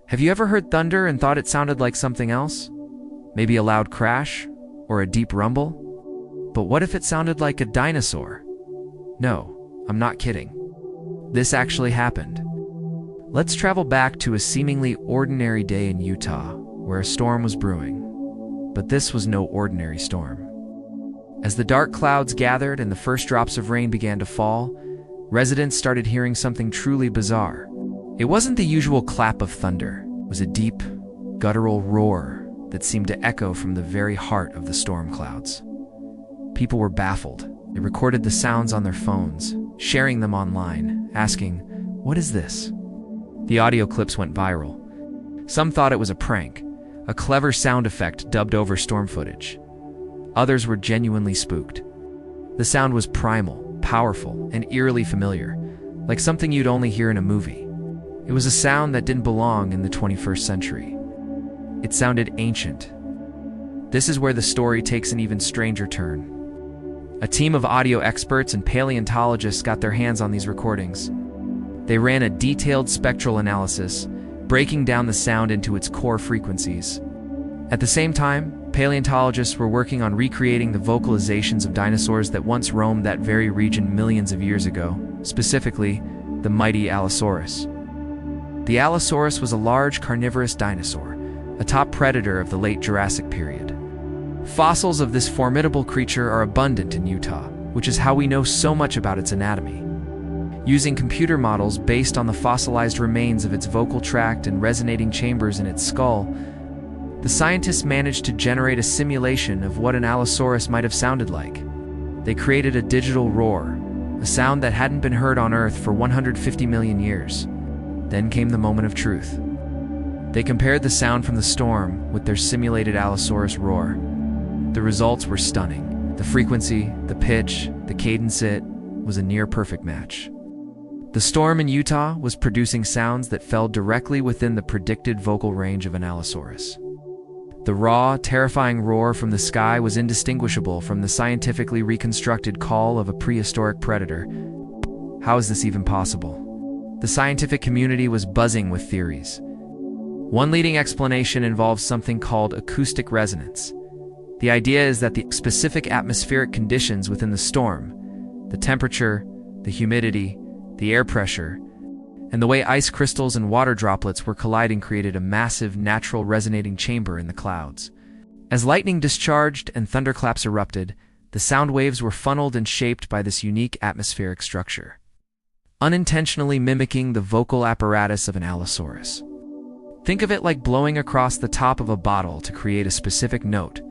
Have you ever heard thunder and thought it sounded like something else? Maybe a loud crash or a deep rumble? But what if it sounded like a dinosaur? No, I'm not kidding. This actually happened. Let's travel back to a seemingly ordinary day in Utah, where a storm was brewing. But this was no ordinary storm. As the dark clouds gathered and the first drops of rain began to fall, residents started hearing something truly bizarre. It wasn't the usual clap of thunder. It was a deep, guttural roar that seemed to echo from the very heart of the storm clouds. People were baffled. They recorded the sounds on their phones, sharing them online, asking, "What is this?" The audio clips went viral. Some thought it was a prank, a clever sound effect dubbed over storm footage. Others were genuinely spooked. The sound was primal, powerful, and eerily familiar, like something you'd only hear in a movie. It was a sound that didn't belong in the 21st century. It sounded ancient. This is where the story takes an even stranger turn. A team of audio experts and paleontologists got their hands on these recordings. They ran a detailed spectral analysis, breaking down the sound into its core frequencies. At the same time, paleontologists were working on recreating the vocalizations of dinosaurs that once roamed that very region millions of years ago, specifically the mighty Allosaurus. The Allosaurus was a large carnivorous dinosaur, a top predator of the late Jurassic period. Fossils of this formidable creature are abundant in Utah, which is how we know so much about its anatomy. Using computer models based on the fossilized remains of its vocal tract and resonating chambers in its skull, the scientists managed to generate a simulation of what an Allosaurus might have sounded like. They created a digital roar, a sound that hadn't been heard on Earth for 150 million years. Then came the moment of truth. They compared the sound from the storm with their simulated Allosaurus roar. The results were stunning. The frequency, the pitch, the cadence, it was a near-perfect match. The storm in Utah was producing sounds that fell directly within the predicted vocal range of an Allosaurus. The raw, terrifying roar from the sky was indistinguishable from the scientifically reconstructed call of a prehistoric predator. How is this even possible? The scientific community was buzzing with theories. One leading explanation involves something called acoustic resonance. The idea is that the specific atmospheric conditions within the storm, the temperature, the humidity, the air pressure, and the way ice crystals and water droplets were colliding created a massive, natural resonating chamber in the clouds. As lightning discharged and thunderclaps erupted, the sound waves were funneled and shaped by this unique atmospheric structure, unintentionally mimicking the vocal apparatus of an Allosaurus. Think of it like blowing across the top of a bottle to create a specific note,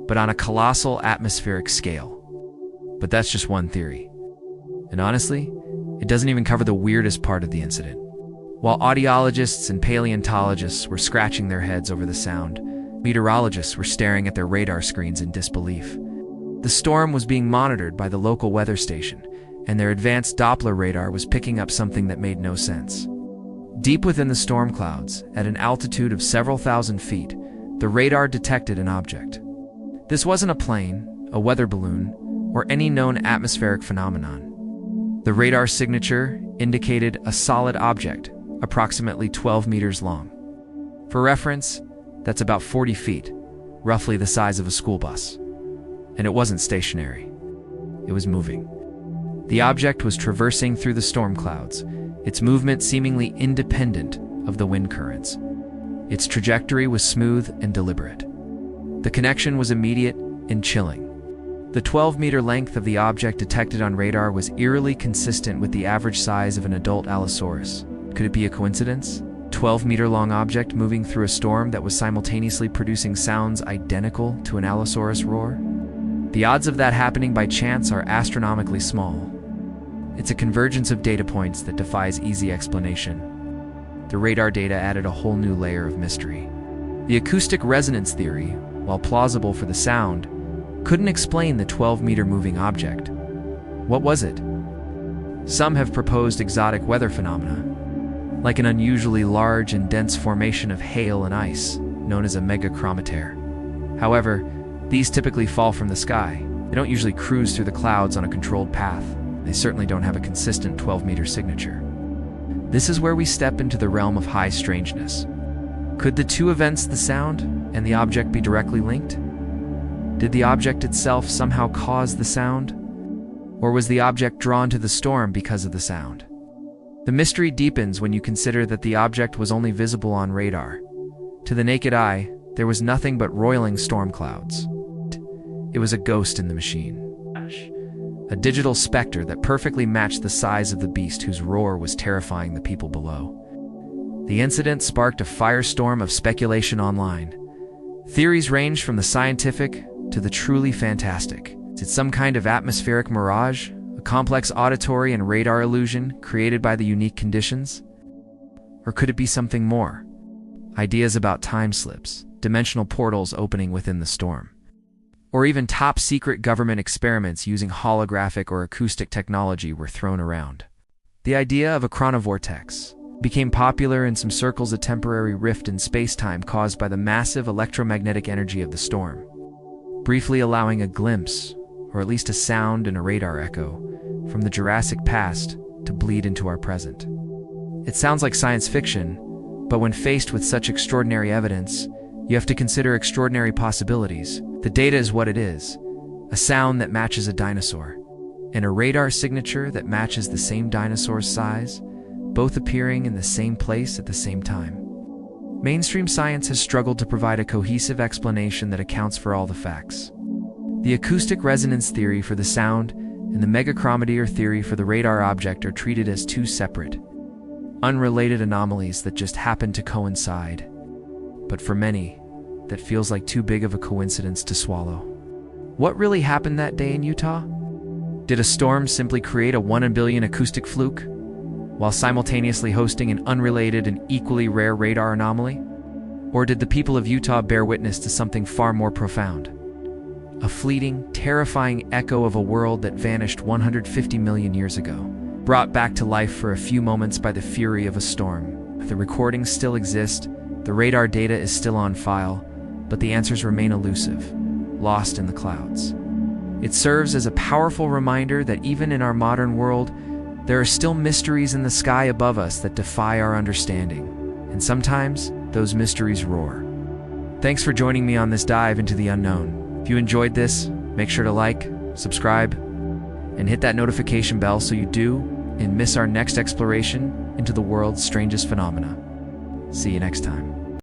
but on a colossal atmospheric scale. But that's just one theory. And honestly, it doesn't even cover the weirdest part of the incident. While audiologists and paleontologists were scratching their heads over the sound, meteorologists were staring at their radar screens in disbelief. The storm was being monitored by the local weather station, and their advanced Doppler radar was picking up something that made no sense. Deep within the storm clouds, at an altitude of several thousand feet, the radar detected an object. This wasn't a plane, a weather balloon, or any known atmospheric phenomenon. The radar signature indicated a solid object, approximately 12 meters long. For reference, that's about 40 feet, roughly the size of a school bus. And it wasn't stationary. It was moving. The object was traversing through the storm clouds, its movement seemingly independent of the wind currents. Its trajectory was smooth and deliberate. The connection was immediate and chilling. The 12-meter length of the object detected on radar was eerily consistent with the average size of an adult Allosaurus. Could it be a coincidence? 12-meter-long object moving through a storm that was simultaneously producing sounds identical to an Allosaurus roar? The odds of that happening by chance are astronomically small. It's a convergence of data points that defies easy explanation. The radar data added a whole new layer of mystery. The acoustic resonance theory, while plausible for the sound, couldn't explain the 12-meter moving object. What was it? Some have proposed exotic weather phenomena, like an unusually large and dense formation of hail and ice, known as a megachromatere. However, these typically fall from the sky. They don't usually cruise through the clouds on a controlled path. They certainly don't have a consistent 12-meter signature. This is where we step into the realm of high strangeness. Could the two events, the sound and the object, be directly linked? Did the object itself somehow cause the sound? Or was the object drawn to the storm because of the sound? The mystery deepens when you consider that the object was only visible on radar. To the naked eye, there was nothing but roiling storm clouds. It was a ghost in the machine. A digital specter that perfectly matched the size of the beast whose roar was terrifying the people below. The incident sparked a firestorm of speculation online. Theories ranged from the scientific to the truly fantastic. Is it some kind of atmospheric mirage, a complex auditory and radar illusion created by the unique conditions? Or could it be something more? Ideas about time slips, dimensional portals opening within the storm, or even top-secret government experiments using holographic or acoustic technology were thrown around. The idea of a chronovortex became popular in some circles, a temporary rift in space-time caused by the massive electromagnetic energy of the storm, briefly allowing a glimpse, or at least a sound and a radar echo, from the Jurassic past to bleed into our present. It sounds like science fiction, but when faced with such extraordinary evidence, you have to consider extraordinary possibilities. The data is what it is: a sound that matches a dinosaur, and a radar signature that matches the same dinosaur's size, both appearing in the same place at the same time. Mainstream science has struggled to provide a cohesive explanation that accounts for all the facts. The acoustic resonance theory for the sound and the megachromadeer theory for the radar object are treated as two separate, unrelated anomalies that just happen to coincide. But for many, that feels like too big of a coincidence to swallow. What really happened that day in Utah? Did a storm simply create a 1 in a billion acoustic fluke, while simultaneously hosting an unrelated and equally rare radar anomaly? Or did the people of Utah bear witness to something far more profound? A fleeting, terrifying echo of a world that vanished 150 million years ago, brought back to life for a few moments by the fury of a storm. The recordings still exist, the radar data is still on file, but the answers remain elusive, lost in the clouds. It serves as a powerful reminder that even in our modern world, there are still mysteries in the sky above us that defy our understanding, and sometimes those mysteries roar. Thanks for joining me on this dive into the unknown. If you enjoyed this, make sure to like, subscribe, and hit that notification bell so you do and miss our next exploration into the world's strangest phenomena. See you next time.